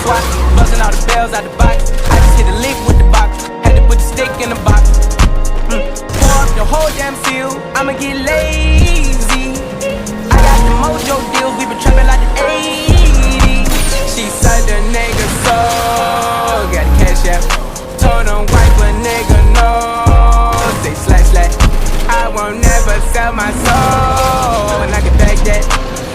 SWAT, busting all the bells out the box. I just hit a lick with the box, had to put the stick in the box. Pour up the whole damn seal, I'ma get lazy. I got the mojo deals, we been trapping like the 80s. She said the nigga soul, got the cash out. Told him wipe a nigga no, say slash slash. I won't never sell my soul, and I can back that.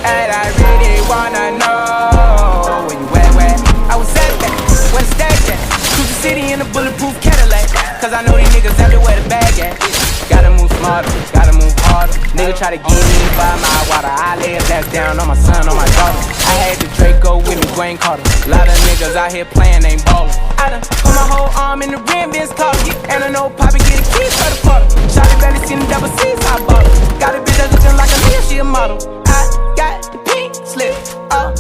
And I really wanna know where you at. I was at that, where the stack at. Cruise the city in a bulletproof Cadillac, cause I know these niggas everywhere the bag at. Gotta move smarter, gotta move harder. Nigga try to get me 5 mile water. I lay it back down on my son, on my daughter. I had the Draco with me, Wayne Carter. Lot of niggas out here playing, ain't ballin'. I done put my whole arm in the rim, Vince Carter. And I know Poppy get a key for the photo. Shawty barely seen the double C's, I bought her. Got a bitch that's looking like a Leah, she a model. I got the pink slip,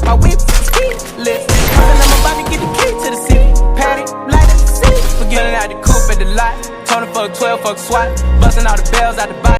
my whip ski list. Cause I'm about to get the key to the city. Patty, light at the city. Forgetting out the coupe at the lot. Tony fuck 12, fuck SWAT. Busting all the bells out the box.